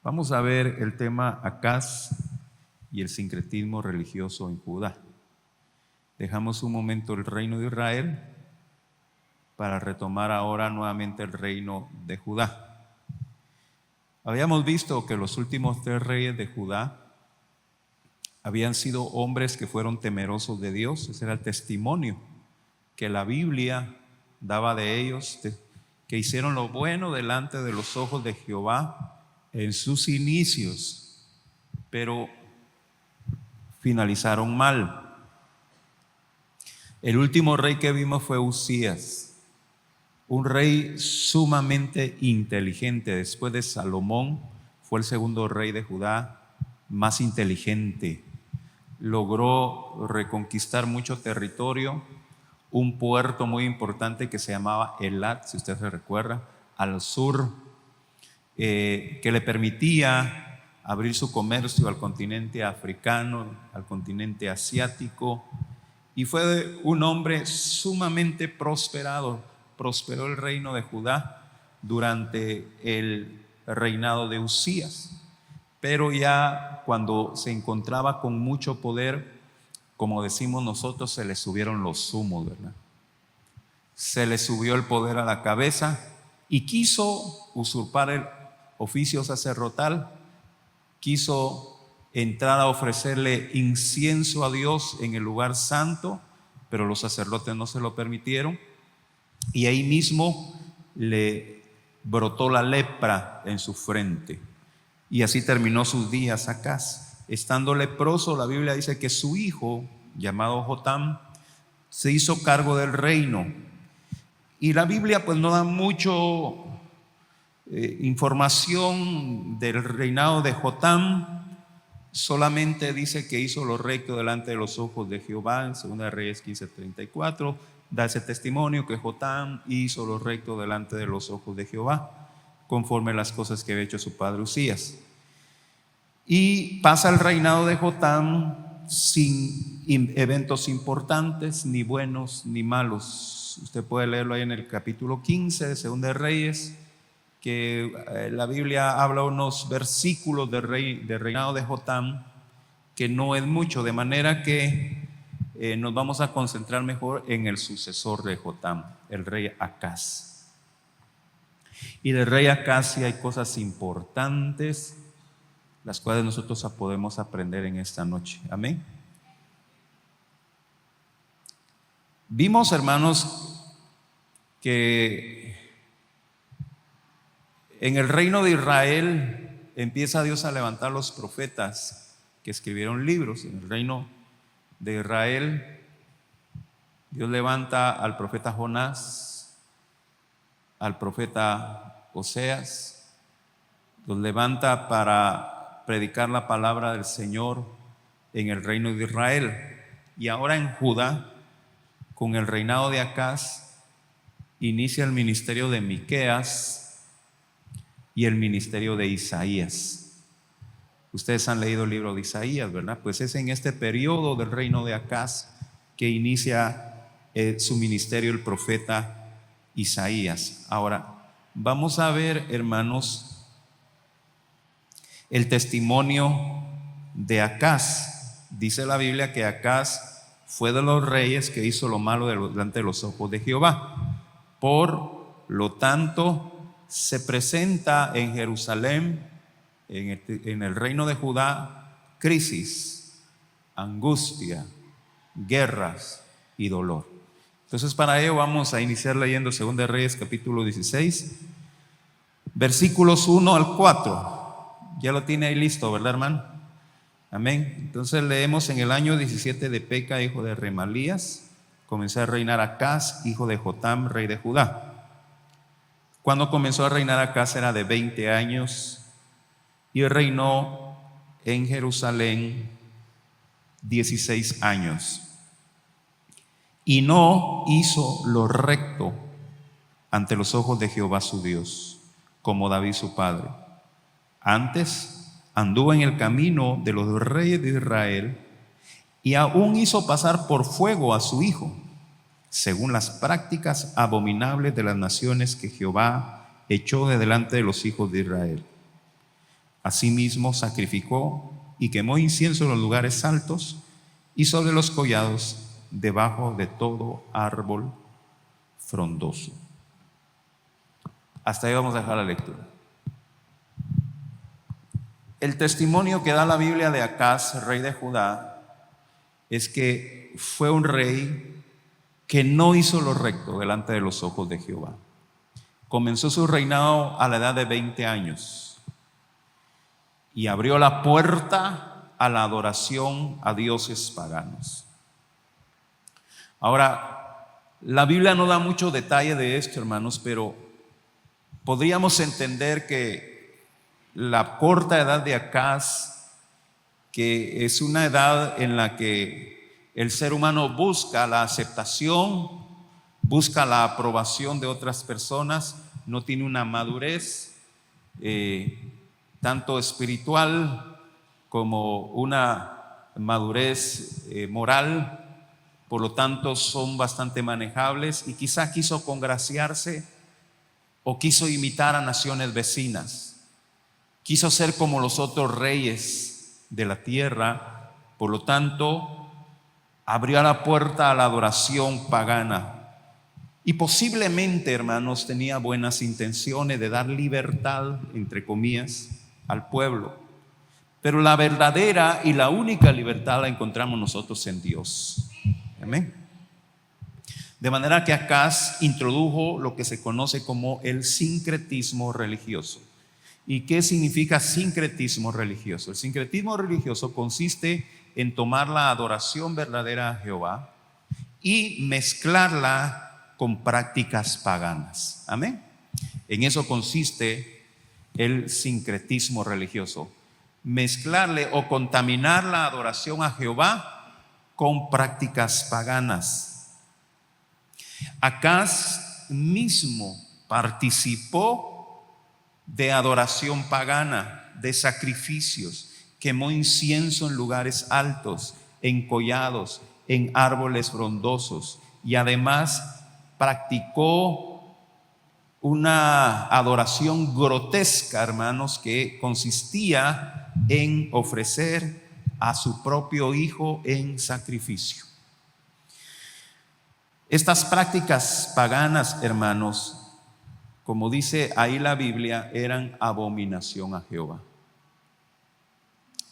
Vamos a ver el tema Acaz y el sincretismo religioso en Judá. Dejamos un momento el reino de Israel para retomar ahora nuevamente el reino de Judá. Habíamos visto que los últimos 3 reyes de Judá habían sido hombres que fueron temerosos de Dios. Ese era el testimonio que la Biblia daba de ellos, que hicieron lo bueno delante de los ojos de Jehová en sus inicios, pero finalizaron mal. El último rey que vimos fue Usías, un rey sumamente inteligente. Después de Salomón, fue el segundo rey de Judá más inteligente. Logró reconquistar mucho territorio, un puerto muy importante que se llamaba Elat, si usted se recuerda, al sur, que le permitía abrir su comercio al continente africano, al continente asiático, y fue un hombre sumamente prosperado. Prosperó el reino de Judá durante el reinado de Usías, pero ya cuando se encontraba con mucho poder, como decimos nosotros, se le subieron los humos, ¿verdad? Se le subió el poder a la cabeza y quiso usurpar el oficio sacerdotal, quiso entrar a ofrecerle incienso a Dios en el lugar santo, pero los sacerdotes no se lo permitieron, y ahí mismo le brotó la lepra en su frente, y así terminó sus días Acaz. Estando leproso, la Biblia dice que su hijo, llamado Jotam, se hizo cargo del reino. Y la Biblia pues no da mucho información del reinado de Jotam. Solamente dice que hizo lo recto delante de los ojos de Jehová. En 2 Reyes 15:34 da ese testimonio que Jotam hizo lo recto delante de los ojos de Jehová, conforme a las cosas que había hecho su padre Usías. Y pasa el reinado de Jotam sin eventos importantes, ni buenos ni malos. Usted puede leerlo ahí en el capítulo 15 de 2 Reyes, que la Biblia habla unos versículos del reinado de Jotam, que no es mucho, de manera que nos vamos a concentrar mejor en el sucesor de Jotam, el rey Acaz. Y del rey Acaz sí hay cosas importantes, las cuales nosotros podemos aprender en esta noche. Amén. Vimos, hermanos, que en el reino de Israel empieza Dios a levantar los profetas que escribieron libros. En el reino de Israel Dios levanta al profeta Jonás, al profeta Oseas. Los levanta para predicar la palabra del Señor en el reino de Israel. Y ahora en Judá, con el reinado de Acaz, inicia el ministerio de Miqueas y el ministerio de Isaías. Ustedes han leído el libro de Isaías, ¿verdad? Pues es en este periodo del reino de Acaz que inicia su ministerio el profeta Isaías. Ahora, vamos a ver, hermanos, el testimonio de Acaz. Dice la Biblia que Acaz fue de los reyes que hizo lo malo delante de los ojos de Jehová. Por lo tanto, se presenta en Jerusalén, en el reino de Judá, crisis, angustia, guerras y dolor. Entonces, para ello vamos a iniciar leyendo 2 Reyes capítulo 16, versículos 1 al 4. Ya lo tiene ahí listo, ¿verdad, hermano? Amén. Entonces leemos: en el año 17 de Peca, hijo de Remalías, comenzó a reinar Acaz, hijo de Jotam, rey de Judá. Cuando comenzó a reinar Acaz era de 20 años y reinó en Jerusalén 16 años. Y no hizo lo recto ante los ojos de Jehová su Dios, como David su padre. Antes anduvo en el camino de los reyes de Israel y aún hizo pasar por fuego a su hijo, según las prácticas abominables de las naciones que Jehová echó de delante de los hijos de Israel. Asimismo sacrificó y quemó incienso en los lugares altos y sobre los collados, debajo de todo árbol frondoso. Hasta ahí vamos a dejar la lectura. El testimonio que da la Biblia de Acaz, rey de Judá, es que fue un rey que no hizo lo recto delante de los ojos de Jehová. Comenzó su reinado a la edad de 20 años y abrió la puerta a la adoración a dioses paganos. Ahora, la Biblia no da mucho detalle de esto, hermanos, pero podríamos entender que la corta edad de Acaz, que es una edad en la que el ser humano busca la aceptación, busca la aprobación de otras personas, no tiene una madurez tanto espiritual como una madurez moral, por lo tanto son bastante manejables, y quizá quiso congraciarse o quiso imitar a naciones vecinas, quiso ser como los otros reyes de la tierra, por lo tanto abrió la puerta a la adoración pagana. Y posiblemente, hermanos, tenía buenas intenciones de dar libertad, entre comillas, al pueblo. Pero la verdadera y la única libertad la encontramos nosotros en Dios. Amén. De manera que Acaz introdujo lo que se conoce como el sincretismo religioso. ¿Y qué significa sincretismo religioso? El sincretismo religioso consiste en tomar la adoración verdadera a Jehová y mezclarla con prácticas paganas. Amén. En eso consiste el sincretismo religioso: mezclarle o contaminar la adoración a Jehová con prácticas paganas. Acaz mismo participó de adoración pagana, de sacrificios, quemó incienso en lugares altos, en collados, en árboles frondosos, y además practicó una adoración grotesca, hermanos, que consistía en ofrecer a su propio hijo en sacrificio. Estas prácticas paganas, hermanos, como dice ahí la Biblia, eran abominación a Jehová.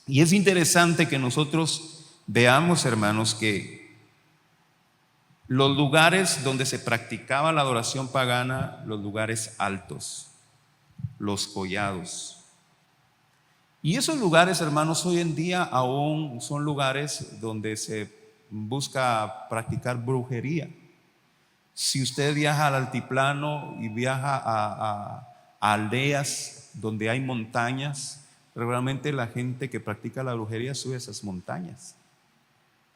Y es interesante que nosotros veamos, hermanos, que los lugares donde se practicaba la adoración pagana, los lugares altos, los collados. Y esos lugares, hermanos, hoy en día aún son lugares donde se busca practicar brujería. Si usted viaja al altiplano y viaja a aldeas donde hay montañas, regularmente la gente que practica la brujería sube a esas montañas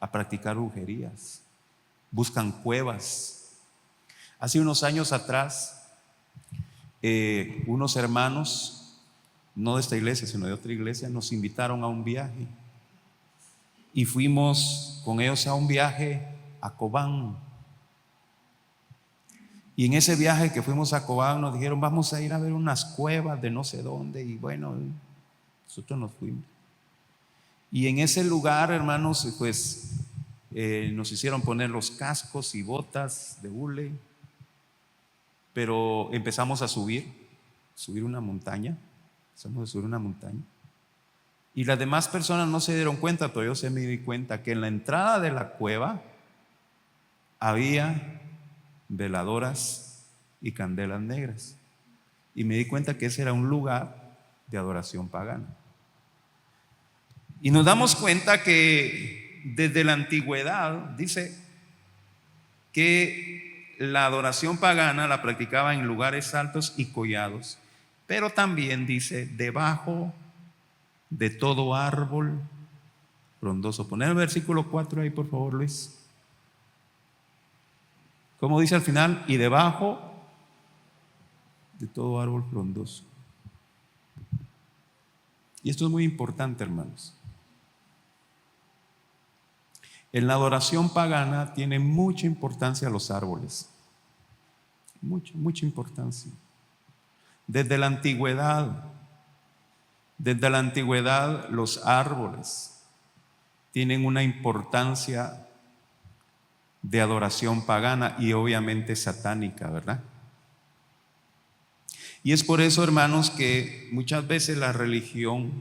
a practicar brujerías. Buscan cuevas. Hace unos años atrás, unos hermanos, no de esta iglesia, sino de otra iglesia, nos invitaron a un viaje. Y fuimos con ellos a un viaje a Cobán. Y en ese viaje que fuimos a Cobán nos dijeron: vamos a ir a ver unas cuevas de no sé dónde. Y bueno, nosotros nos fuimos. Y en ese lugar, hermanos, pues nos hicieron poner los cascos y botas de hule, pero empezamos a subir una montaña. Empezamos a subir una montaña. Y las demás personas no se dieron cuenta, pero yo sí me di cuenta que en la entrada de la cueva había veladoras y candelas negras. Y me di cuenta que ese era un lugar de adoración pagana. Y nos damos cuenta que desde la antigüedad dice que la adoración pagana la practicaba en lugares altos y collados, pero también dice debajo de todo árbol frondoso. Poner el versículo 4 ahí, por favor, Luis. Como dice al final, y debajo de todo árbol frondoso. Y esto es muy importante, hermanos. En la adoración pagana tiene mucha importancia los árboles. Mucha importancia. Desde la antigüedad Desde la antigüedad los árboles tienen una importancia de adoración pagana y obviamente satánica, ¿verdad? Y es por eso, hermanos, que muchas veces la religión,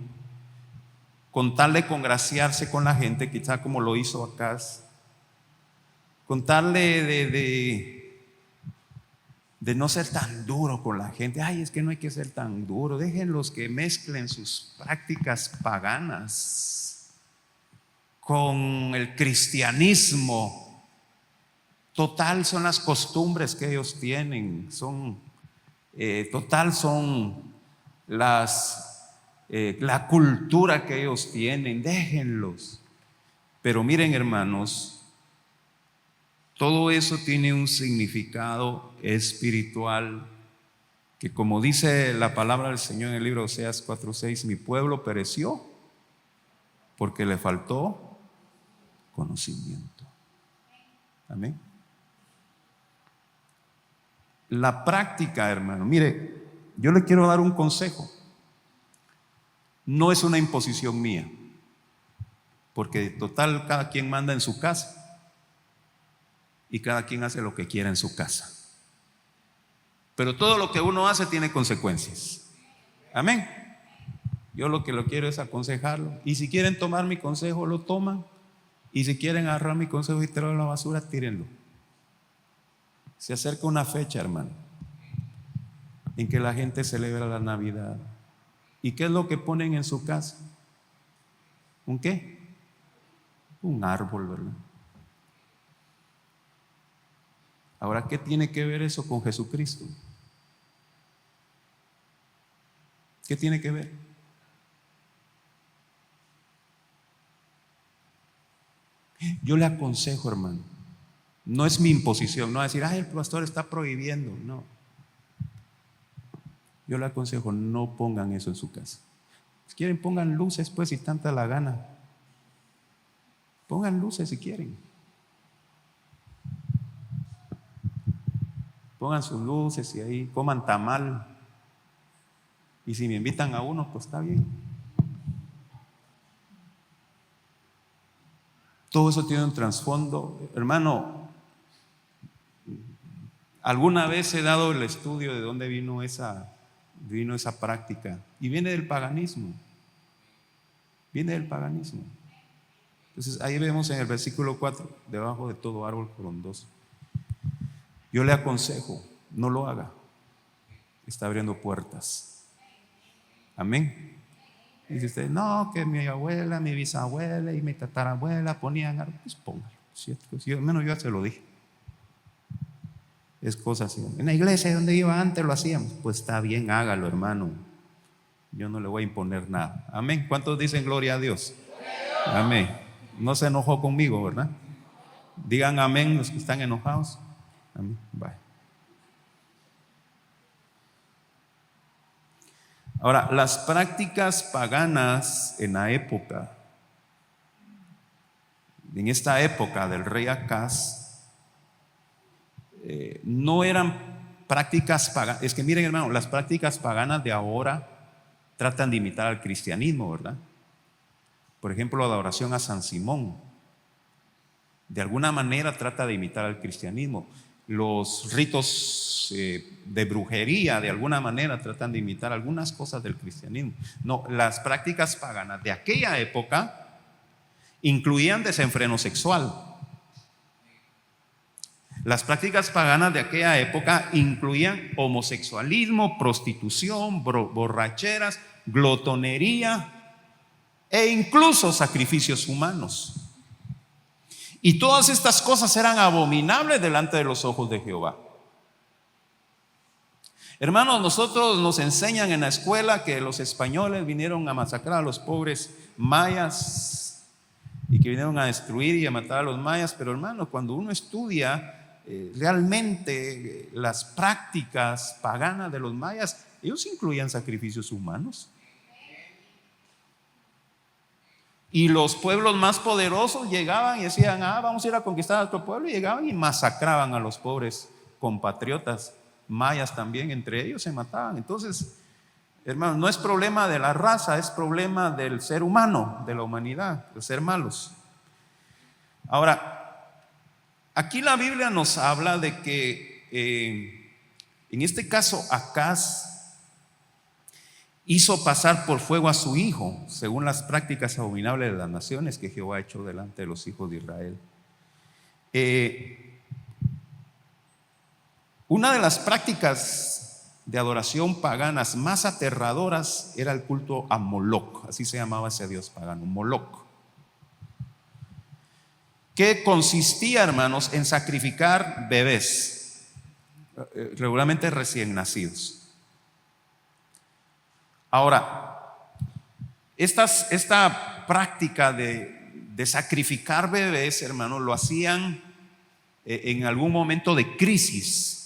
con tal de congraciarse con la gente, quizá como lo hizo Acaz, con tal de no ser tan duro con la gente. Ay, es que no hay que ser tan duro. Déjenlos que mezclen sus prácticas paganas con el cristianismo. Total son las costumbres que ellos tienen, total son la cultura que ellos tienen. Déjenlos. Pero miren, hermanos, todo eso tiene un significado espiritual que, como dice la palabra del Señor en el libro de Oseas 4:6, mi pueblo pereció porque le faltó conocimiento. Amén. La práctica, hermano, mire, yo le quiero dar un consejo. No es una imposición mía, porque total cada quien manda en su casa y cada quien hace lo que quiera en su casa. Pero todo lo que uno hace tiene consecuencias. Amén. Yo lo que lo quiero es aconsejarlo. Y si quieren tomar mi consejo, lo toman. Y si quieren agarrar mi consejo y tirarlo a la basura, tírenlo. Se acerca una fecha, hermano, en que la gente celebra la Navidad. ¿Y qué es lo que ponen en su casa? ¿Un qué? Un árbol, ¿verdad? Ahora, ¿qué tiene que ver eso con Jesucristo? ¿Qué tiene que ver? Yo le aconsejo, hermano, no es mi imposición, no a decir, ay, el pastor está prohibiendo, no. Yo le aconsejo, no pongan eso en su casa. Si quieren, pongan luces, pues, si tanta la gana. Pongan luces si quieren. Pongan sus luces y ahí coman tamal. Y si me invitan a uno, pues está bien. Todo eso tiene un trasfondo. Hermano, alguna vez he dado el estudio de dónde vino esa práctica. Y viene del paganismo. Viene del paganismo. Entonces ahí vemos en el versículo 4, debajo de todo árbol frondoso. Yo le aconsejo, no lo haga. Está abriendo puertas. Amén. Dice usted, no, que mi abuela, mi bisabuela y mi tatarabuela ponían árbol. Pues póngalo, ¿cierto? Menos yo ya se lo dije. Es cosa así. En la iglesia donde iba antes lo hacíamos. Pues está bien, hágalo, hermano. Yo no le voy a imponer nada. Amén. ¿Cuántos dicen gloria a Dios? Amén. No se enojó conmigo, ¿verdad? Digan amén los que están enojados. Amén. Bye. Ahora, las prácticas paganas en esta época del rey Acaz, no eran prácticas paganas. Es que miren, hermano, las prácticas paganas de ahora tratan de imitar al cristianismo, ¿verdad? Por ejemplo, la adoración a San Simón, de alguna manera trata de imitar al cristianismo. Los ritos de brujería, de alguna manera tratan de imitar algunas cosas del cristianismo. No, las prácticas paganas de aquella época incluían desenfreno sexual. Las prácticas paganas de aquella época incluían homosexualismo, prostitución, borracheras, glotonería e incluso sacrificios humanos. Y todas estas cosas eran abominables delante de los ojos de Jehová. Hermanos, nosotros nos enseñan en la escuela que los españoles vinieron a masacrar a los pobres mayas y que vinieron a destruir y a matar a los mayas. Pero hermanos, cuando uno estudia realmente las prácticas paganas de los mayas, ellos incluían sacrificios humanos. Y los pueblos más poderosos llegaban y decían, vamos a ir a conquistar a otro pueblo, y llegaban y masacraban a los pobres compatriotas mayas también, entre ellos se mataban. Entonces, Hermanos, no es problema de la raza, es problema del ser humano, de la humanidad, de ser malos. Ahora, aquí la Biblia nos habla de que en este caso Acaz hizo pasar por fuego a su hijo, según las prácticas abominables de las naciones que Jehová ha hecho delante de los hijos de Israel. Una de las prácticas de adoración paganas más aterradoras era el culto a Moloc, así se llamaba ese dios pagano, Moloc, que consistía, hermanos, en sacrificar bebés, regularmente recién nacidos. Ahora, esta práctica de sacrificar bebés, hermanos, lo hacían en algún momento de crisis,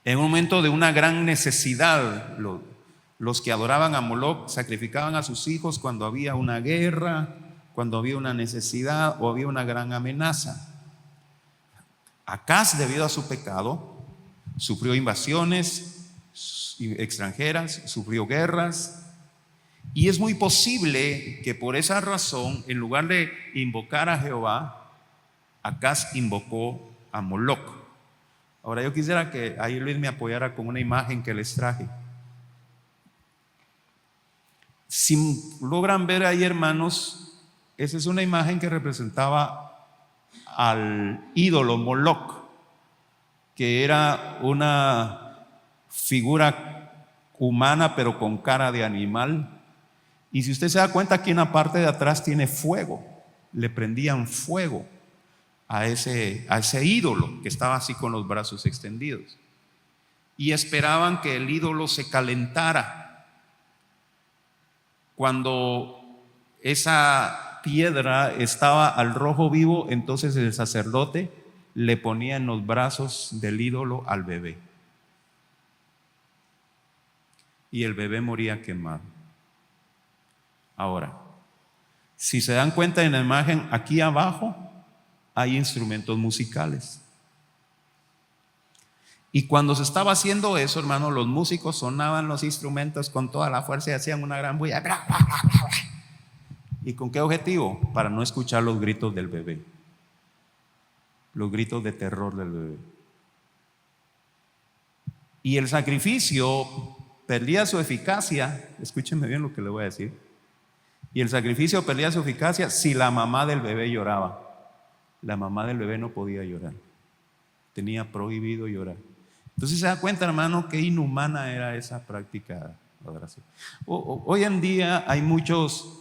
en un momento de una gran necesidad. Los que adoraban a Moloc sacrificaban a sus hijos cuando había una guerra, cuando había una necesidad o había una gran amenaza. Acaz, debido a su pecado, sufrió invasiones extranjeras, sufrió guerras, y es muy posible que por esa razón, en lugar de invocar a Jehová, Acaz invocó a Moloc. Ahora yo quisiera que ahí Luis me apoyara con una imagen que les traje. Si logran ver ahí, hermanos, esa es una imagen que representaba al ídolo Moloc, que era una figura humana pero con cara de animal. Y si usted se da cuenta, aquí en la parte de atrás tiene fuego, le prendían fuego a ese ídolo que estaba así con los brazos extendidos, y esperaban que el ídolo se calentara. Cuando esa piedra estaba al rojo vivo, entonces el sacerdote le ponía en los brazos del ídolo al bebé, y el bebé moría quemado. Ahora, si se dan cuenta en la imagen, aquí abajo hay instrumentos musicales. Y cuando se estaba haciendo eso, hermano, los músicos sonaban los instrumentos con toda la fuerza y hacían una gran bulla. ¿Y con qué objetivo? Para no escuchar los gritos del bebé, los gritos de terror del bebé. Y el sacrificio perdía su eficacia. Escúchenme bien lo que le voy a decir. Y el sacrificio perdía su eficacia si la mamá del bebé lloraba. La mamá del bebé no podía llorar, tenía prohibido llorar. Entonces se da cuenta, hermano, qué inhumana era esa práctica de adoración. Hoy en día hay muchos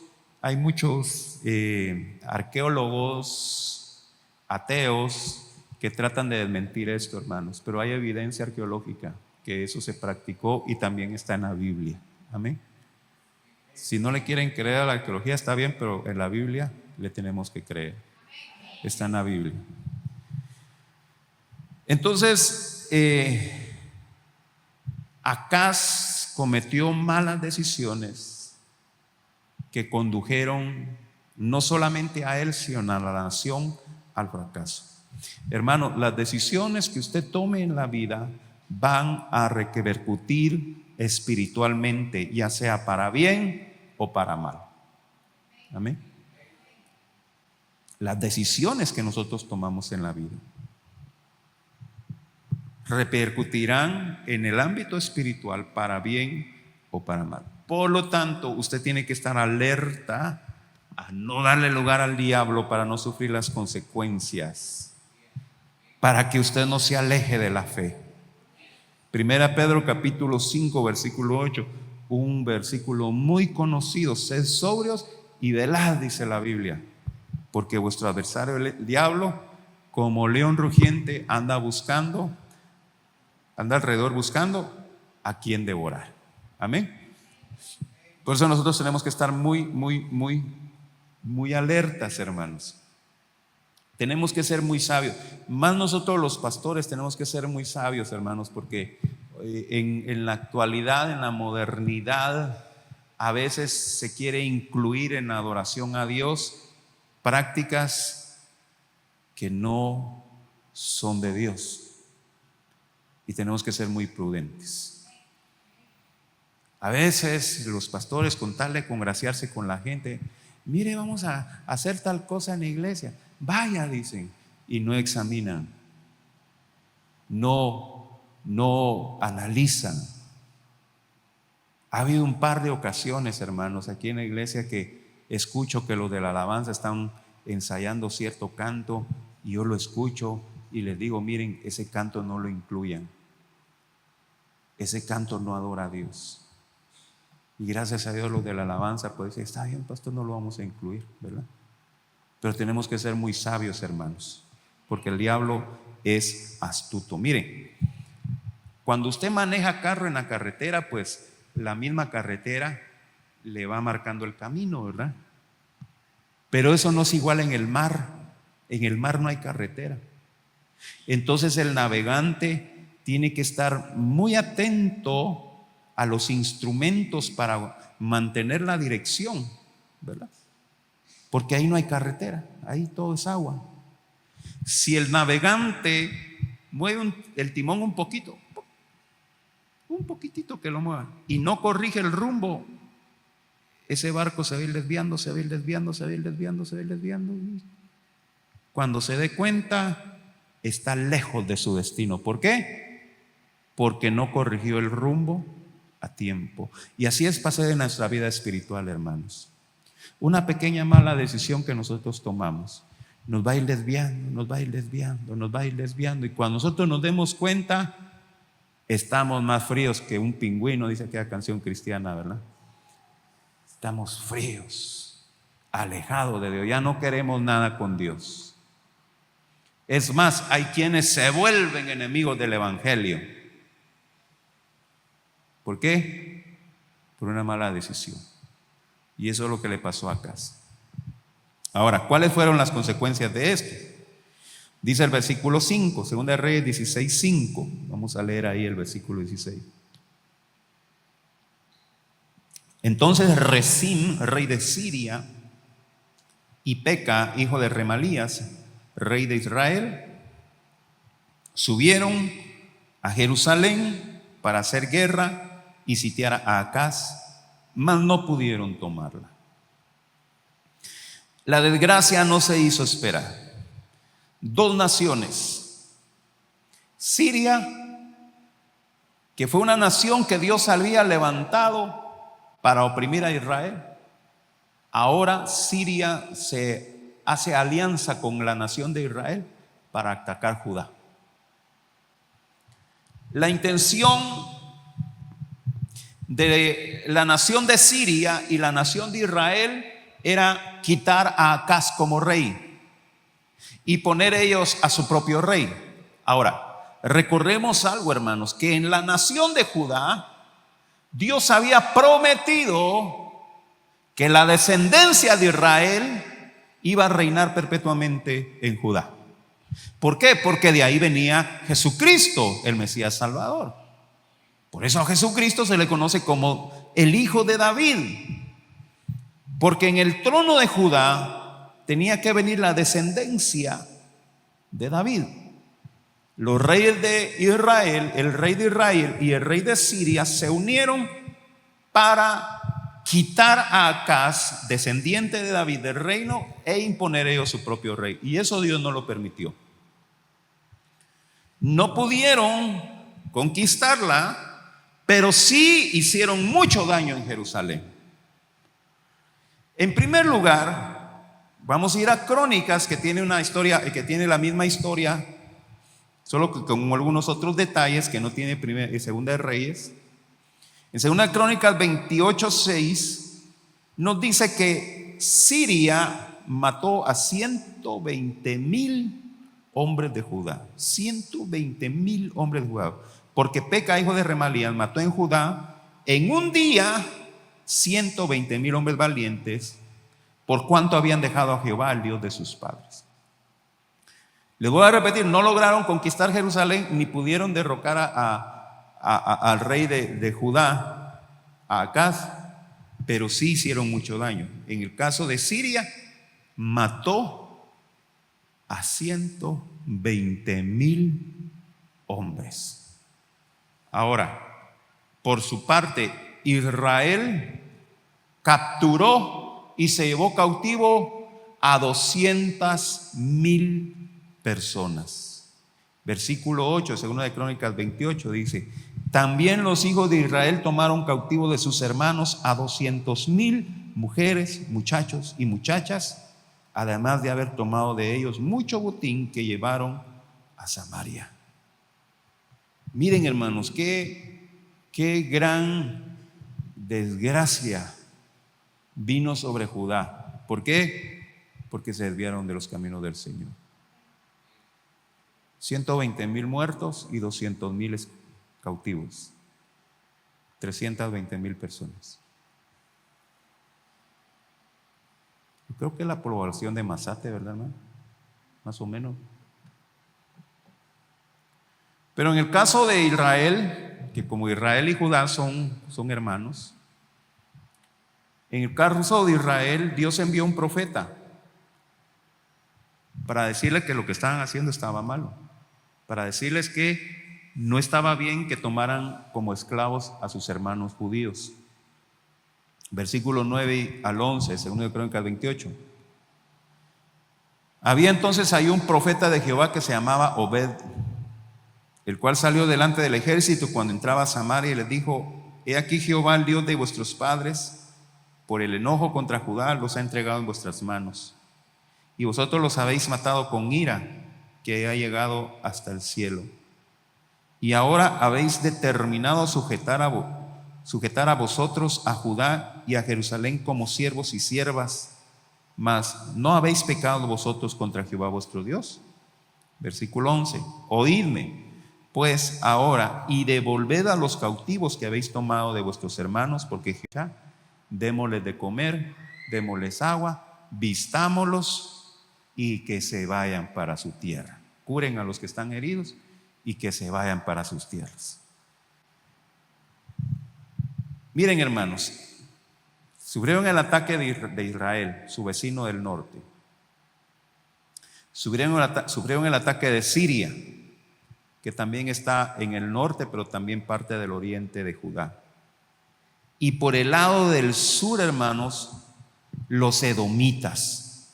arqueólogos ateos que tratan de desmentir esto, hermanos, pero hay evidencia arqueológica que eso se practicó y también está en la Biblia. Amén. Si no le quieren creer a la arqueología, está bien, pero en la Biblia le tenemos que creer. Está en la Biblia. Entonces, Acaz cometió malas decisiones que condujeron no solamente a él, sino a la nación al fracaso. Hermano, las decisiones que usted tome en la vida van a repercutir espiritualmente, ya sea para bien o para mal. Amén. Las decisiones que nosotros tomamos en la vida repercutirán en el ámbito espiritual para bien o para mal. Por lo tanto, usted tiene que estar alerta a no darle lugar al diablo para no sufrir las consecuencias, para que usted no se aleje de la fe. Primera Pedro capítulo 5 versículo 8, un versículo muy conocido: sed sobrios y velad, dice la Biblia, porque vuestro adversario el diablo, como león rugiente, anda alrededor buscando a quien devorar. Amén. Por eso nosotros tenemos que estar muy alertas, hermanos. Tenemos que ser muy sabios. Más nosotros los pastores tenemos que ser muy sabios, hermanos, porque en la actualidad, en la modernidad, a veces se quiere incluir en la adoración a Dios prácticas que no son de Dios. Y tenemos que ser muy prudentes. A veces los pastores, con tal de congraciarse con la gente, mire, vamos a hacer tal cosa en la iglesia. Vaya, dicen, y no examinan, no analizan. Ha habido un par de ocasiones, hermanos, aquí en la iglesia que escucho que los de la alabanza están ensayando cierto canto y yo lo escucho y les digo, miren, ese canto no lo incluyan. Ese canto no adora a Dios. Y gracias a Dios los de la alabanza pues dicen, está bien, pastor, no lo vamos a incluir, ¿verdad? Pero tenemos que ser muy sabios, hermanos, porque el diablo es astuto. Miren, cuando usted maneja carro en la carretera, pues la misma carretera le va marcando el camino, ¿verdad? Pero eso no es igual en el mar. En el mar no hay carretera. Entonces el navegante tiene que estar muy atento a los instrumentos para mantener la dirección, ¿verdad? Porque ahí no hay carretera, ahí todo es agua. Si el navegante mueve el timón un poquitito que lo mueva y no corrige el rumbo, ese barco se va a ir desviando, se va a ir desviando, se va a ir desviando, se va a ir desviando. Cuando se dé cuenta, está lejos de su destino. ¿Por qué? Porque no corrigió el rumbo a tiempo. Y así es pasar en nuestra vida espiritual, hermanos. Una pequeña mala decisión que nosotros tomamos nos va a ir desviando, nos va a ir desviando, nos va a ir desviando. Y cuando nosotros nos demos cuenta, estamos más fríos que un pingüino, dice aquella canción cristiana, ¿verdad? Estamos fríos, alejados de Dios, ya no queremos nada con Dios. Es más, hay quienes se vuelven enemigos del evangelio. ¿Por qué? Por una mala decisión. Y eso es lo que le pasó a Acaz. Ahora, ¿cuáles fueron las consecuencias de esto? Dice el versículo 5, 2 de Reyes 16, 5. Vamos a leer ahí el versículo 16. Entonces Rezín, rey de Siria, y Peca, hijo de Remalías, rey de Israel, subieron a Jerusalén para hacer guerra y sitiar a Acaz, mas no pudieron tomarla. La desgracia no se hizo esperar. Dos naciones, Siria, que fue una nación que Dios había levantado para oprimir a Israel. Ahora Siria se hace alianza con la nación de Israel para atacar Judá. La intención de la nación de Siria y la nación de Israel era quitar a Acaz como rey y poner ellos a su propio rey. Ahora, recordemos algo, hermanos, que en la nación de Judá Dios había prometido que la descendencia de Israel iba a reinar perpetuamente en Judá. ¿Por qué? Porque de ahí venía Jesucristo, el Mesías Salvador. Por eso a Jesucristo se le conoce como el Hijo de David, porque en el trono de Judá tenía que venir la descendencia de David. Los reyes de Israel, el rey de Israel y el rey de Siria se unieron para quitar a Acaz, descendiente de David, del reino, e imponer ellos su propio rey. Y eso Dios no lo permitió. No pudieron conquistarla, pero sí hicieron mucho daño en Jerusalén. En primer lugar, vamos a ir a Crónicas, que tiene una historia, que tiene la misma historia, solo que con algunos otros detalles que no tiene Segunda de Reyes. En Segunda de Crónicas 28:6 nos dice que Siria mató a 120,000 hombres de Judá. 120,000 hombres de Judá. Porque Peca, hijo de Remalías, mató en Judá en un día 120,000 hombres valientes, por cuanto habían dejado a Jehová, el Dios de sus padres. Les voy a repetir, no lograron conquistar Jerusalén ni pudieron derrocar al rey de Judá, a Acaz, pero sí hicieron mucho daño. En el caso de Siria, mató a 120,000 hombres. Ahora, por su parte, Israel capturó y se llevó cautivo a 200,000 personas. Versículo 8, segunda de Crónicas 28, dice: también los hijos de Israel tomaron cautivo de sus hermanos a 200,000 mujeres, muchachos y muchachas, además de haber tomado de ellos mucho botín que llevaron a Samaria. Miren, hermanos, qué gran desgracia vino sobre Judá. ¿Por qué? Porque se desviaron de los caminos del Señor. 120,000 muertos y 200,000 cautivos. 320,000 personas. Yo creo que la población de Masate, ¿verdad, hermano? Más o menos. Pero en el caso de Israel, que como Israel y Judá son hermanos, en el caso de Israel, Dios envió un profeta para decirle que lo que estaban haciendo estaba malo, para decirles que no estaba bien que tomaran como esclavos a sus hermanos judíos. Versículo 9 al 11, segunda de Crónicas 28. Había entonces ahí un profeta de Jehová que se llamaba Obed, el cual salió delante del ejército cuando entraba a Samaria y les dijo: he aquí Jehová, el Dios de vuestros padres, por el enojo contra Judá, los ha entregado en vuestras manos, y vosotros los habéis matado con ira que ha llegado hasta el cielo. Y ahora habéis determinado sujetar a vosotros a Judá y a Jerusalén como siervos y siervas, mas no habéis pecado vosotros contra Jehová vuestro Dios. Versículo 11: oídme pues ahora y devolved a los cautivos que habéis tomado de vuestros hermanos, porque Jehová, démosles de comer, démosles agua, vistámoslos y que se vayan para su tierra. Curen a los que están heridos y que se vayan para sus tierras. Miren, hermanos, sufrieron el ataque de Israel, su vecino del norte. Sufrieron el ataque de Siria, que también está en el norte, pero también parte del oriente de Judá. Y por el lado del sur, hermanos, los edomitas.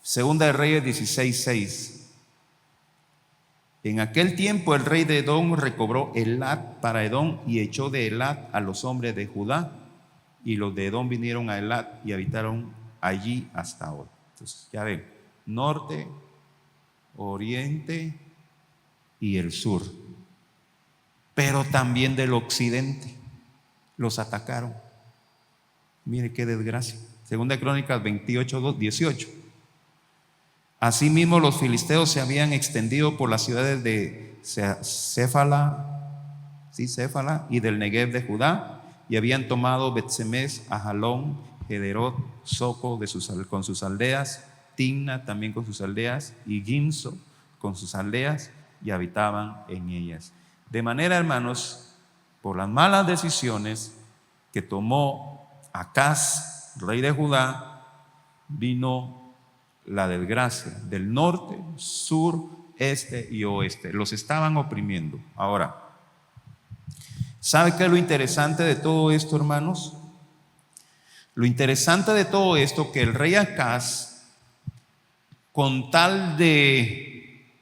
Segunda de Reyes 16:6. En aquel tiempo el rey de Edom recobró Elat para Edom y echó de Elat a los hombres de Judá, y los de Edom vinieron a Elat y habitaron allí hasta ahora. Entonces, ya ven, norte, oriente y el sur, pero también del occidente los atacaron. Mire qué desgracia. Segunda de Crónicas 28:18. Asimismo los filisteos se habían extendido por las ciudades de Céfala y del Negev de Judá, y habían tomado Bet-Semes, Ajalón, Gederot, Soco con sus aldeas, Timna también con sus aldeas, y Gimso con sus aldeas, y habitaban en ellas. De manera, hermanos, por las malas decisiones que tomó Acaz, rey de Judá, vino la desgracia del norte, sur, este y oeste. Los estaban oprimiendo. Ahora, ¿sabe qué es lo interesante de todo esto, hermanos? Lo interesante de todo esto, que el rey Acaz, con tal de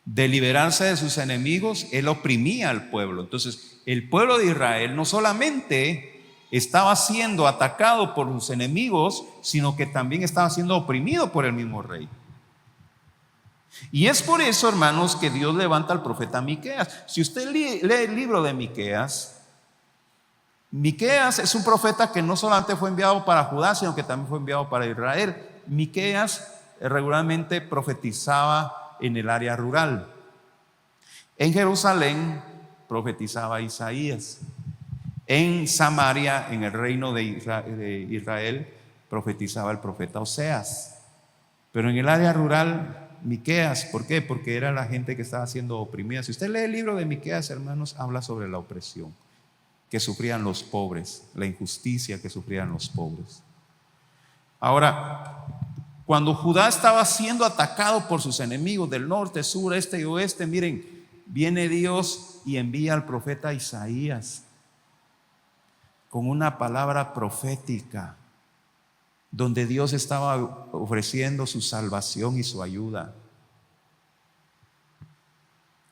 liberarse de sus enemigos, él oprimía al pueblo. Entonces, el pueblo de Israel no solamente estaba siendo atacado por sus enemigos, sino que también estaba siendo oprimido por el mismo rey. Y es por eso, hermanos, que Dios levanta al profeta Miqueas. Si usted lee el libro de Miqueas, Miqueas es un profeta que no solamente fue enviado para Judá, sino que también fue enviado para Israel. Miqueas regularmente profetizaba en el área rural. En Jerusalén profetizaba Isaías. En Samaria, en el reino de Israel, profetizaba el profeta Oseas. Pero en el área rural, Miqueas. ¿Por qué? Porque era la gente que estaba siendo oprimida. Si usted lee el libro de Miqueas, hermanos, habla sobre la opresión que sufrían los pobres, la injusticia que sufrían los pobres. Ahora, cuando Judá estaba siendo atacado por sus enemigos del norte, sur, este y oeste, miren, viene Dios y envía al profeta Isaías con una palabra profética, donde Dios estaba ofreciendo su salvación y su ayuda.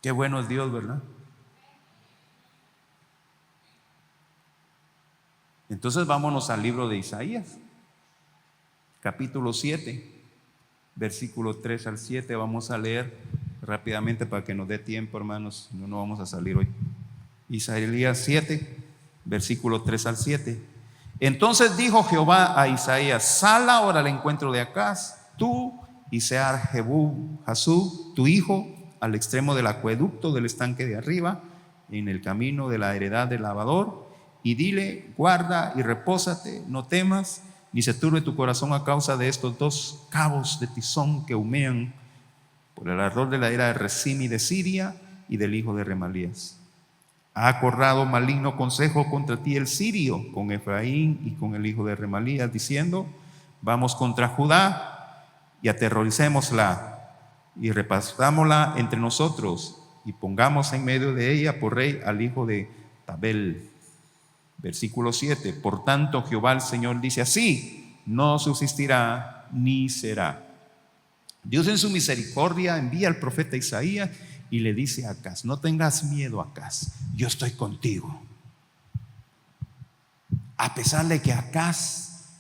Qué bueno es Dios, ¿verdad? Entonces vámonos al libro de Isaías, capítulo 7, versículo 3 al 7. Vamos a leer rápidamente para que nos dé tiempo, hermanos, no vamos a salir hoy. Isaías 7, versículo 3 al 7. Entonces dijo Jehová a Isaías: sal ahora al encuentro de Acaz, tú y Sear-Jebú Jasú, tu hijo, al extremo del acueducto del estanque de arriba, en el camino de la heredad del lavador, y dile: guarda y repósate, no temas, ni se turbe tu corazón a causa de estos dos cabos de tizón que humean por el ardor de la era de Rezín y de Siria y del hijo de Remalías. Ha acordado maligno consejo contra ti el sirio, con Efraín y con el hijo de Remalías, diciendo: vamos contra Judá y aterroricémosla y repartámosla entre nosotros y pongamos en medio de ella por rey al hijo de Tabel. Versículo 7. Por tanto Jehová el Señor dice así: no subsistirá ni será. Dios en su misericordia envía al profeta Isaías y le dice a Acaz: no tengas miedo, Acaz, yo estoy contigo. A pesar de que Acaz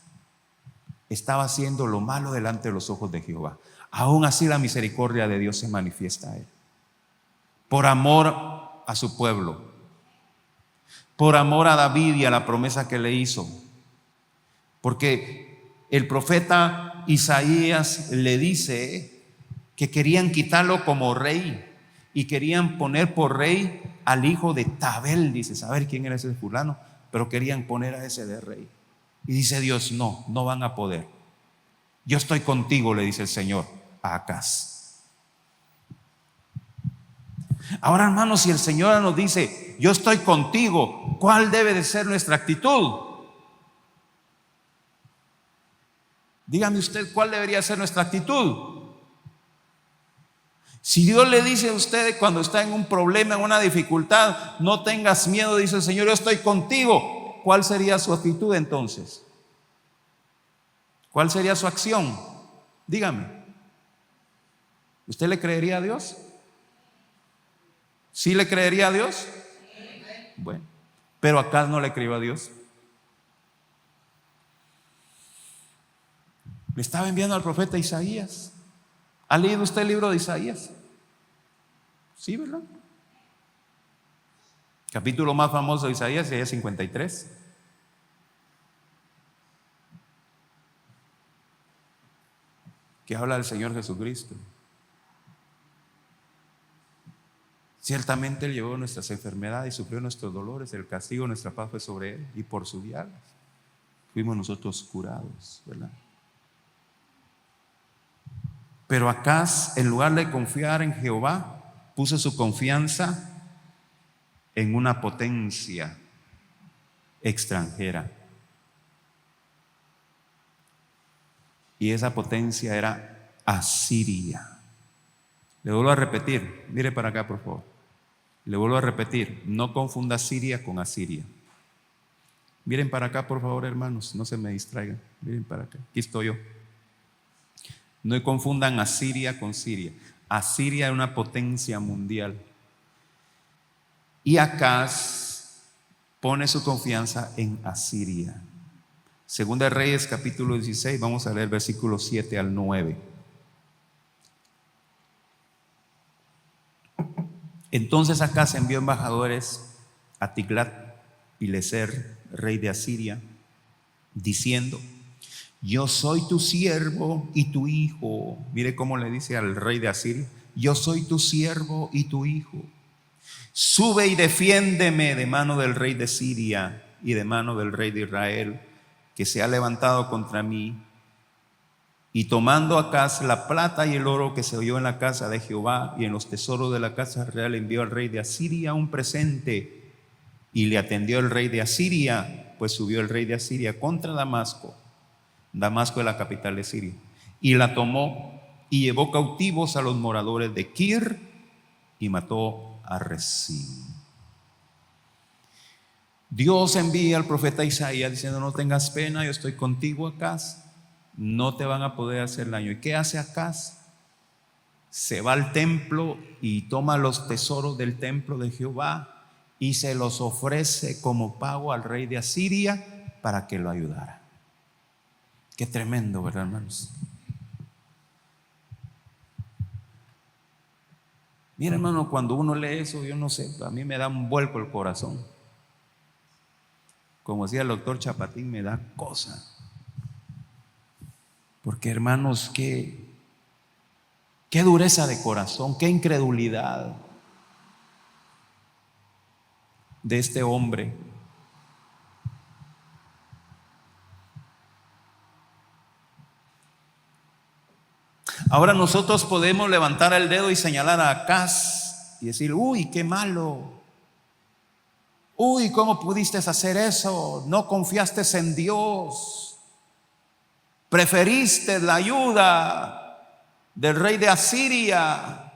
estaba haciendo lo malo delante de los ojos de Jehová, aún así la misericordia de Dios se manifiesta a él, por amor a su pueblo, por amor a David y a la promesa que le hizo. Porque el profeta Isaías le dice que querían quitarlo como rey y querían poner por rey al hijo de Tabel. Dice: saber quién era ese fulano, pero querían poner a ese de rey. Y dice Dios: no van a poder. Yo estoy contigo, le dice el Señor a Acaz. Ahora, hermanos, si el Señor nos dice: yo estoy contigo, ¿cuál debe de ser nuestra actitud? Dígame usted, ¿cuál debería ser nuestra actitud? Si Dios le dice a usted cuando está en un problema, en una dificultad: no tengas miedo, dice el Señor, yo estoy contigo, ¿cuál sería su actitud entonces? ¿Cuál sería su acción? Dígame. ¿Usted le creería a Dios? ¿Sí le creería a Dios? Bueno, pero Acaz no le creyó a Dios. Le estaba enviando al profeta Isaías. ¿Ha leído usted el libro de Isaías? Sí, ¿verdad? Capítulo más famoso de Isaías, Isaías 53. Que habla del Señor Jesucristo. Ciertamente Él llevó nuestras enfermedades y sufrió nuestros dolores, el castigo de nuestra paz fue sobre Él, y por su llagas fuimos nosotros curados, ¿verdad? Pero Acaz, en lugar de confiar en Jehová, puso su confianza en una potencia extranjera. Y esa potencia era Asiria. Le vuelvo a repetir, mire para acá por favor. Le vuelvo a repetir, no confunda Siria con Asiria. Miren para acá por favor, hermanos, no se me distraigan. Miren para acá, aquí estoy yo. No confundan Asiria con Siria. Asiria es una potencia mundial. Y Acaz pone su confianza en Asiria. Segunda de Reyes, capítulo 16, vamos a leer versículos 7 al 9. Entonces Acaz envió embajadores a Tiglat-Pileser, rey de Asiria, diciendo: yo soy tu siervo y tu hijo. Mire cómo le dice al rey de Asiria: yo soy tu siervo y tu hijo. Sube y defiéndeme de mano del rey de Siria y de mano del rey de Israel, que se ha levantado contra mí. Y tomando Acaz la plata y el oro que se halló en la casa de Jehová y en los tesoros de la casa real, envió al rey de Asiria un presente. Y le atendió el rey de Asiria, pues subió el rey de Asiria contra Damasco. Damasco es la capital de Siria. Y la tomó y llevó cautivos a los moradores de Kir y mató a Rezín. Dios envía al profeta Isaías diciendo: no tengas pena, yo estoy contigo, Acaz, no te van a poder hacer daño. ¿Y qué hace Acaz? Se va al templo y toma los tesoros del templo de Jehová y se los ofrece como pago al rey de Asiria para que lo ayudara. Qué tremendo, ¿verdad, hermanos? Mira, hermano, cuando uno lee eso, yo no sé, a mí me da un vuelco el corazón. Como decía el doctor Chapatín, me da cosa. Porque, hermanos, qué dureza de corazón, qué incredulidad de este hombre. Ahora nosotros podemos levantar el dedo y señalar a Acaz y decir: uy, qué malo. Uy, ¿cómo pudiste hacer eso? No confiaste en Dios. Preferiste la ayuda del rey de Asiria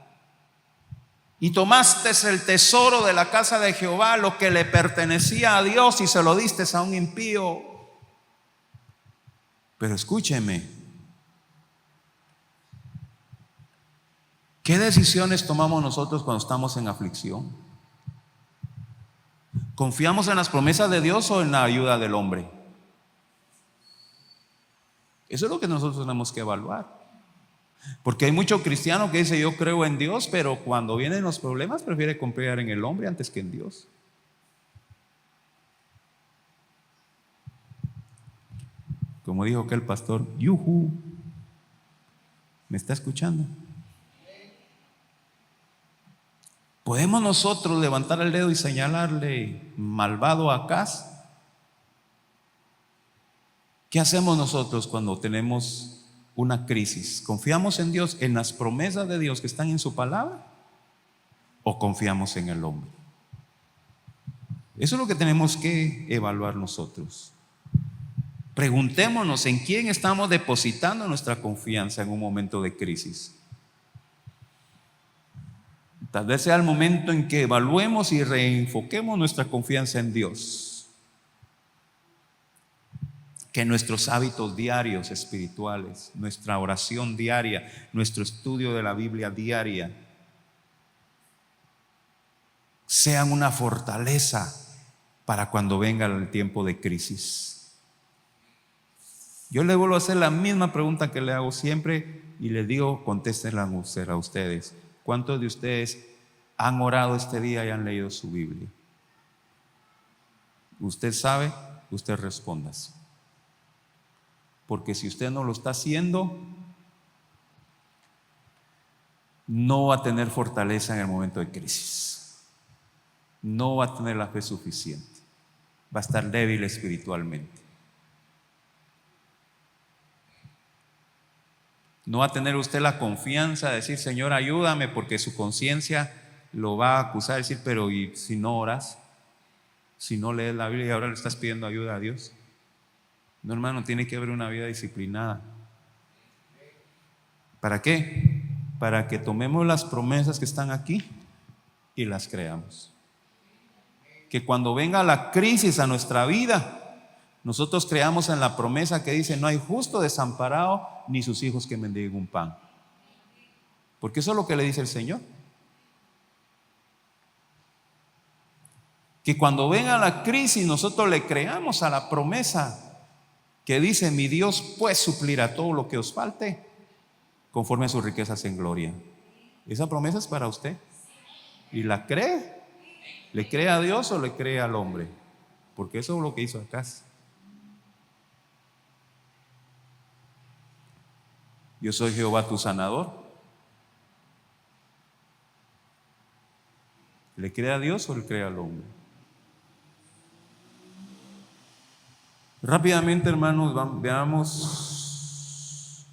y tomaste el tesoro de la casa de Jehová, lo que le pertenecía a Dios, y se lo diste a un impío. Pero escúcheme, ¿qué decisiones tomamos nosotros cuando estamos en aflicción? ¿Confiamos en las promesas de Dios o en la ayuda del hombre? Eso es lo que nosotros tenemos que evaluar. Porque hay mucho cristiano que dice: yo creo en Dios, pero cuando vienen los problemas prefiere confiar en el hombre antes que en Dios. Como dijo aquel pastor, yuhu, ¿me está escuchando? ¿Podemos nosotros levantar el dedo y señalarle malvado a Acaz? ¿Qué hacemos nosotros cuando tenemos una crisis? ¿Confiamos en Dios, en las promesas de Dios que están en su palabra, o confiamos en el hombre? Eso es lo que tenemos que evaluar nosotros. Preguntémonos en quién estamos depositando nuestra confianza en un momento de crisis. Tal vez sea el momento en que evaluemos y reenfoquemos nuestra confianza en Dios. Que nuestros hábitos diarios espirituales, nuestra oración diaria, nuestro estudio de la Biblia diaria, sean una fortaleza para cuando venga el tiempo de crisis. Yo le vuelvo a hacer la misma pregunta que le hago siempre y les digo: contéstenla a ustedes. ¿Cuántos de ustedes han orado este día y han leído su Biblia? Usted sabe, usted responda. Porque si usted no lo está haciendo, no va a tener fortaleza en el momento de crisis. No va a tener la fe suficiente. Va a estar débil espiritualmente. No va a tener usted la confianza de decir: Señor, ayúdame, porque su conciencia lo va a acusar, de decir: pero ¿y si no oras? Si no lees la Biblia y ahora le estás pidiendo ayuda a Dios. No, hermano, tiene que haber una vida disciplinada. ¿Para qué? Para que tomemos las promesas que están aquí y las creamos. Que cuando venga la crisis a nuestra vida, nosotros creamos en la promesa que dice: no hay justo desamparado, ni sus hijos que mendiguen un pan. Porque eso es lo que le dice el Señor. Que cuando venga la crisis, nosotros le creamos a la promesa que dice: mi Dios pues suplirá todo lo que os falte conforme a sus riquezas en gloria. Esa promesa es para usted. ¿Y la cree? ¿Le cree a Dios o le cree al hombre? Porque eso es lo que hizo Acaz. Yo soy Jehová tu sanador. ¿Le cree a Dios o le cree al hombre? Rápidamente, hermanos, veamos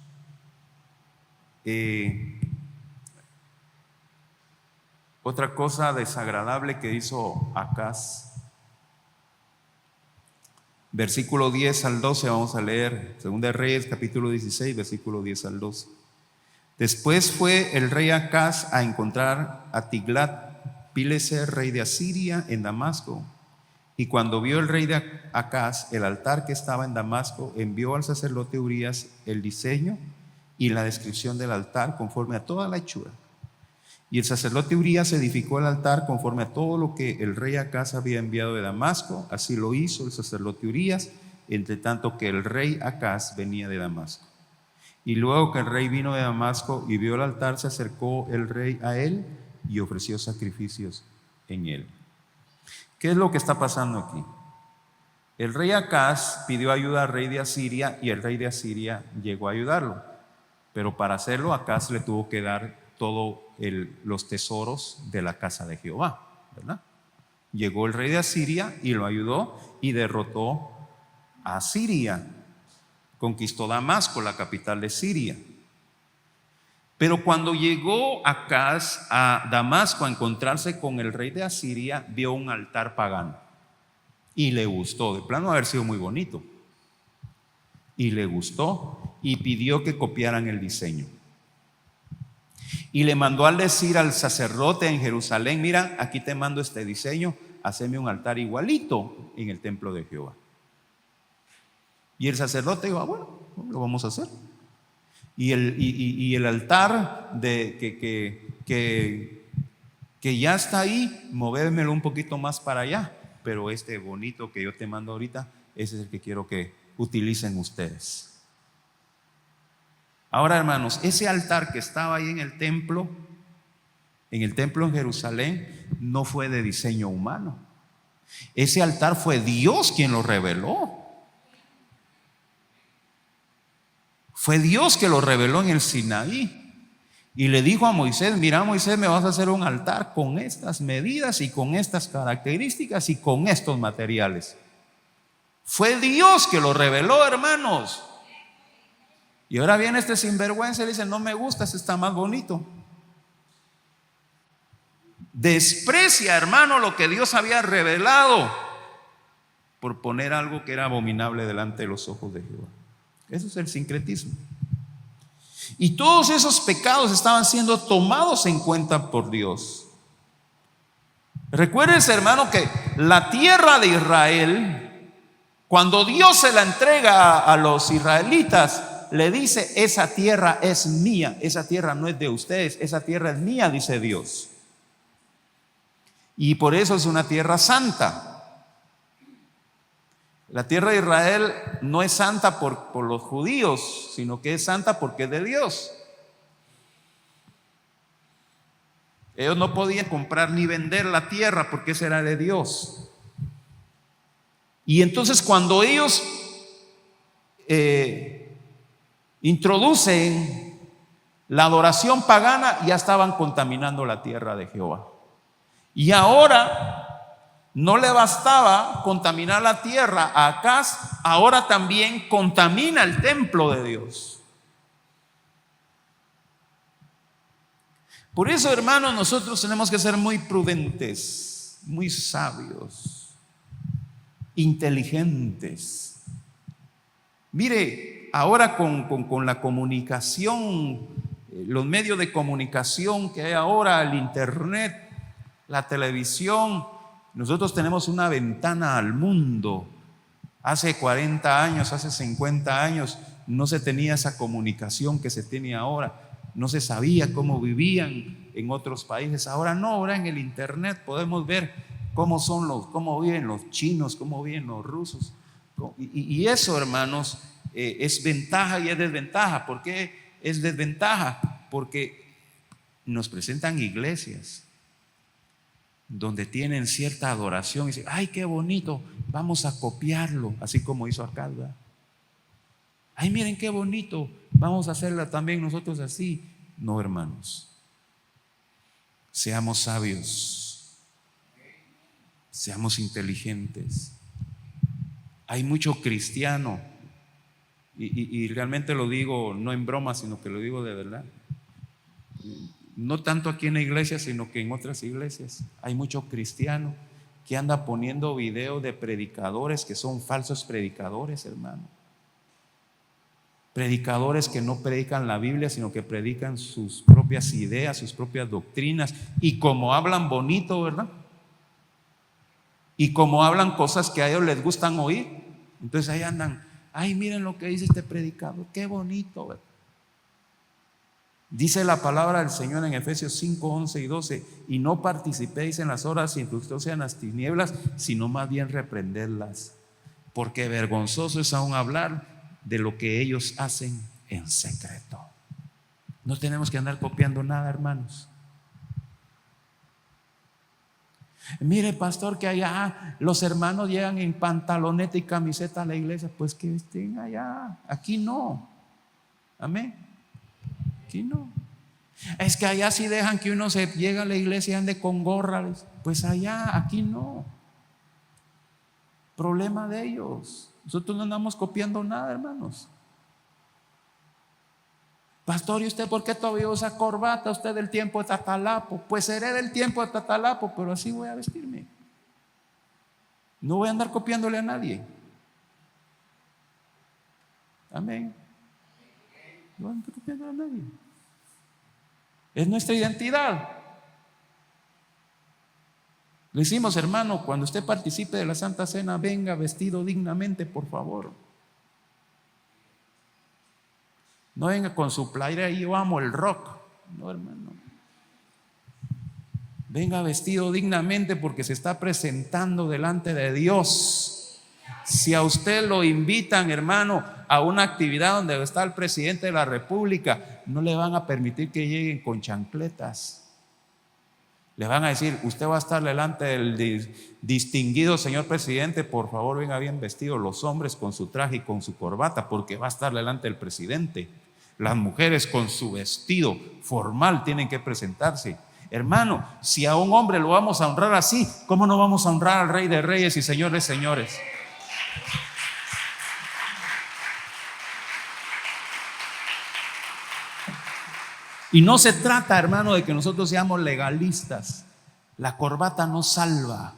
otra cosa desagradable que hizo Acaz. Versículo 10 al 12, vamos a leer 2 Reyes capítulo 16, versículo 10 al 12. Después fue el rey Acaz a encontrar a Pileser, rey de Asiria, en Damasco. Y cuando vio el rey de Acaz el altar que estaba en Damasco, envió al sacerdote Urías el diseño y la descripción del altar conforme a toda la hechura. Y el sacerdote Urías edificó el altar conforme a todo lo que el rey Acaz había enviado de Damasco. Así lo hizo el sacerdote Urías, entre tanto que el rey Acaz venía de Damasco. Y luego que el rey vino de Damasco y vio el altar, se acercó el rey a él y ofreció sacrificios en él. ¿Qué es lo que está pasando aquí? El rey Acaz pidió ayuda al rey de Asiria y el rey de Asiria llegó a ayudarlo. Pero para hacerlo, Acaz le tuvo que dar todos los tesoros de la casa de Jehová, ¿verdad? Llegó el rey de Asiria y lo ayudó y derrotó a Siria. Conquistó Damasco, la capital de Siria. Pero cuando llegó Acaz a Damasco a encontrarse con el rey de Asiria, vio un altar pagano y le gustó. De plano haber sido muy bonito. Y le gustó y pidió que copiaran el diseño. Y le mandó al decir al sacerdote en Jerusalén: mira, aquí te mando este diseño, haceme un altar igualito en el templo de Jehová. Y el sacerdote dijo: bueno, lo vamos a hacer. Y el altar que ya está ahí, movémelo un poquito más para allá. Pero este bonito que yo te mando ahorita, ese es el que quiero que utilicen ustedes. Ahora, hermanos, ese altar que estaba ahí en el templo en Jerusalén, no fue de diseño humano. Ese altar fue Dios quien lo reveló. Fue Dios que lo reveló en el Sinaí. Y le dijo a Moisés: mira, Moisés, me vas a hacer un altar con estas medidas y con estas características y con estos materiales. Fue Dios que lo reveló, hermanos. Y ahora viene este sinvergüenza y dice: no me gusta, ese está más bonito. Desprecia, hermano, lo que Dios había revelado por poner algo que era abominable delante de los ojos de Jehová. Eso es el sincretismo. Y todos esos pecados estaban siendo tomados en cuenta por Dios. Recuérdense, hermano, que la tierra de Israel, cuando Dios se la entrega a los israelitas, le dice: esa tierra es mía, esa tierra no es de ustedes, esa tierra es mía, dice Dios. Y por eso es una tierra santa. La tierra de Israel no es santa por los judíos, sino que es santa porque es de Dios. Ellos no podían comprar ni vender la tierra porque esa era de Dios. Y entonces cuando ellos introducen la adoración pagana, ya estaban contaminando la tierra de Jehová. Y ahora no le bastaba contaminar la tierra a Acaz, ahora también contamina el templo de Dios. Por eso, hermanos, nosotros tenemos que ser muy prudentes, muy sabios, inteligentes. Mire, ahora con la comunicación, los medios de comunicación que hay ahora, el internet, la televisión, nosotros tenemos una ventana al mundo. Hace 40 años, hace 50 años, no se tenía esa comunicación que se tiene ahora. No se sabía cómo vivían en otros países. Ahora no, ahora en el internet podemos ver cómo viven los chinos, cómo viven los rusos. Y eso, hermanos, es ventaja y es desventaja. ¿Por qué es desventaja? Porque nos presentan iglesias donde tienen cierta adoración y dicen: ay, qué bonito, vamos a copiarlo, así como hizo acá, ¿verdad? Ay, miren qué bonito, vamos a hacerla también nosotros así. No, hermanos, seamos sabios, seamos inteligentes. Hay mucho cristiano, y realmente lo digo no en broma, sino que lo digo de verdad. No tanto aquí en la iglesia, sino que en otras iglesias hay mucho cristiano que anda poniendo videos de predicadores que son falsos predicadores, hermano. Predicadores que no predican la Biblia, sino que predican sus propias ideas, sus propias doctrinas. Y como hablan bonito, ¿verdad? Y como hablan cosas que a ellos les gustan oír, entonces ahí andan, ay, miren lo que dice este predicador, qué bonito, ¿verdad? Dice la palabra del Señor en Efesios 5, 11 y 12: y no participéis en las horas sin que ustedes sean las tinieblas, sino más bien reprenderlas, porque vergonzoso es aún hablar de lo que ellos hacen en secreto. No tenemos que andar copiando nada, hermanos. Mire, pastor, que allá los hermanos llegan en pantaloneta y camiseta a la iglesia. Pues que estén allá, aquí no. Amén. Aquí no. Es que allá sí dejan que uno se llegue a la iglesia y ande con gorra. Pues allá, aquí no. Problema de ellos. Nosotros no andamos copiando nada, hermanos. Pastor, ¿y usted por qué todavía usa corbata? Usted del tiempo de Tatalapo. Pues seré del tiempo de Tatalapo, pero así voy a vestirme. No voy a andar copiándole a nadie. Amén. No voy a andar copiándole a nadie. Es nuestra identidad. Le decimos, hermano, cuando usted participe de la Santa Cena, venga vestido dignamente, por favor. No venga con su playera y yo amo el rock. No, hermano. Venga vestido dignamente, porque se está presentando delante de Dios. Si a usted lo invitan, hermano, a una actividad donde está el presidente de la República, no le van a permitir que lleguen con chancletas. Le van a decir, usted va a estar delante del distinguido señor presidente, por favor venga bien vestido, los hombres con su traje y con su corbata, porque va a estar delante del presidente. Las mujeres con su vestido formal tienen que presentarse. Hermano, si a un hombre lo vamos a honrar así, ¿cómo no vamos a honrar al Rey de Reyes y Señor de Señores? Y no se trata, hermano, de que nosotros seamos legalistas. La corbata no salva,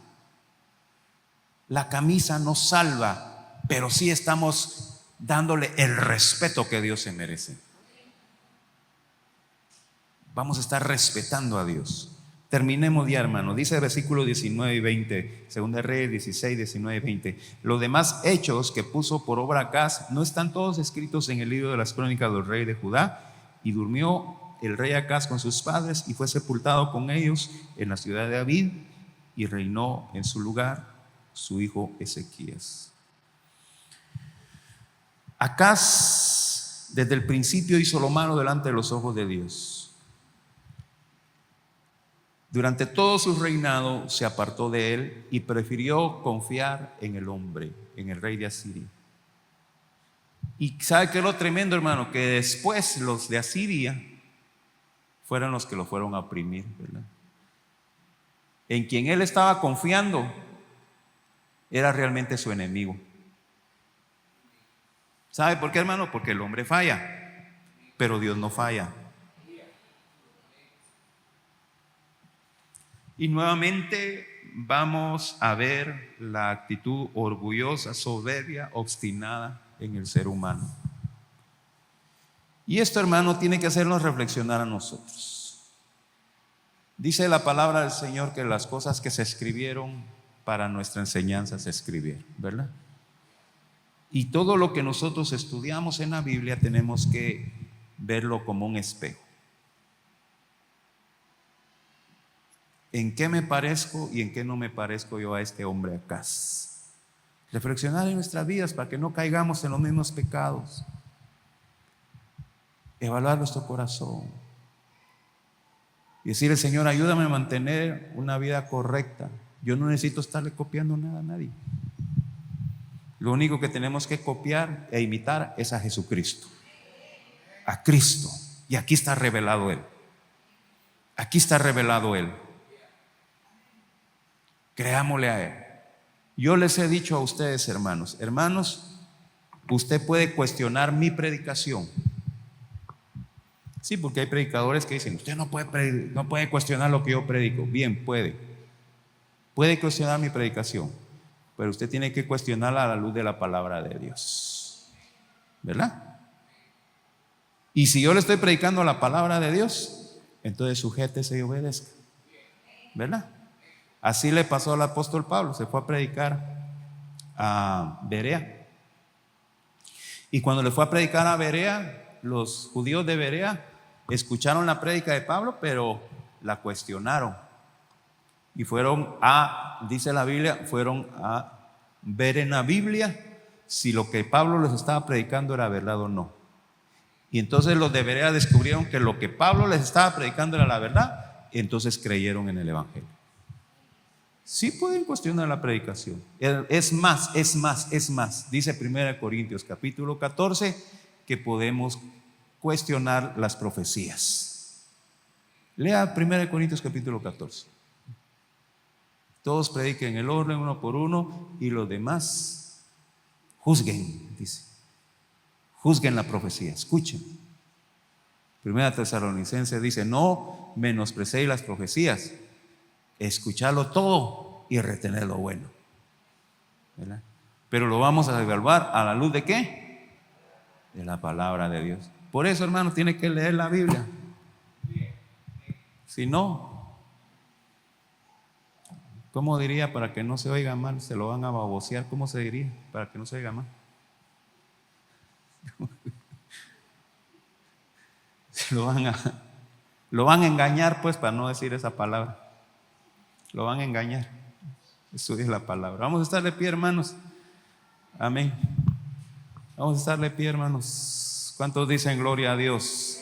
la camisa no salva, pero sí estamos dándole el respeto que Dios se merece. Vamos a estar respetando a Dios. Terminemos ya, hermano. Dice el versículo 19 y 20, Segunda de Reyes 16, 19 y 20. Los demás hechos que puso por obra Acaz no están todos escritos en el libro de las crónicas del rey de Judá. Y durmió el rey Acaz con sus padres y fue sepultado con ellos en la ciudad de David, y reinó en su lugar su hijo Ezequías. Acaz desde el principio hizo lo malo delante de los ojos de Dios. Durante todo su reinado se apartó de él y prefirió confiar en el hombre, en el rey de Asiria. Y ¿sabe qué es lo tremendo, hermano? Que después los de Asiria fueron los que lo fueron a oprimir, ¿verdad? En quien él estaba confiando era realmente su enemigo. ¿Sabe por qué, hermano? Porque el hombre falla, pero Dios no falla. Y nuevamente vamos a ver la actitud orgullosa, soberbia, obstinada en el ser humano. Y esto, hermano, tiene que hacernos reflexionar a nosotros. Dice la palabra del Señor que las cosas que se escribieron para nuestra enseñanza se escribieron, ¿verdad? Y todo lo que nosotros estudiamos en la Biblia tenemos que verlo como un espejo. ¿En qué me parezco y en qué no me parezco yo a este hombre Acaz? Reflexionar en nuestras vidas para que no caigamos en los mismos pecados. Evaluar nuestro corazón y decirle, Señor, ayúdame a mantener una vida correcta. Yo no necesito estarle copiando nada a nadie. Lo único que tenemos que copiar e imitar es a Jesucristo, a Cristo. Y aquí está revelado Él. Aquí está revelado Él. Creámosle a Él. Yo les he dicho a ustedes, hermanos, usted puede cuestionar mi predicación. Sí, porque hay predicadores que dicen, usted no puede cuestionar lo que yo predico. Bien, puede cuestionar mi predicación, pero usted tiene que cuestionarla a la luz de la palabra de Dios, ¿verdad? Y si yo le estoy predicando la palabra de Dios, entonces sujétese y obedezca, ¿verdad? Así le pasó al apóstol Pablo. Se fue a predicar a Berea. Y cuando le fue a predicar a Berea, los judíos de Berea escucharon la prédica de Pablo, pero la cuestionaron. Y dice la Biblia, fueron a ver en la Biblia si lo que Pablo les estaba predicando era verdad o no. Y entonces los de Berea descubrieron que lo que Pablo les estaba predicando era la verdad, y entonces creyeron en el evangelio. Sí pueden cuestionar la predicación. Es más, dice 1 Corintios capítulo 14, que podemos cuestionar las profecías. Lea 1 Corintios capítulo 14. Todos prediquen el orden uno por uno y los demás juzguen, dice. Juzguen la profecía, escuchen. 1 Tesalonicenses dice: no menosprecéis las profecías, escuchadlo todo y retener lo bueno, ¿verdad? Pero lo vamos a evaluar a la luz de ¿qué? De la palabra de Dios. Por eso, hermanos, tiene que leer la Biblia. Si no, ¿cómo diría para que no se oiga mal? Se lo van a babosear. ¿Cómo se diría para que no se oiga mal? Lo van a engañar, pues, para no decir esa palabra. Lo van a engañar. Eso es la palabra. Vamos a estar de pie, hermanos. Amén. Vamos a estar de pie, hermanos. ¿Cuántos dicen gloria a Dios?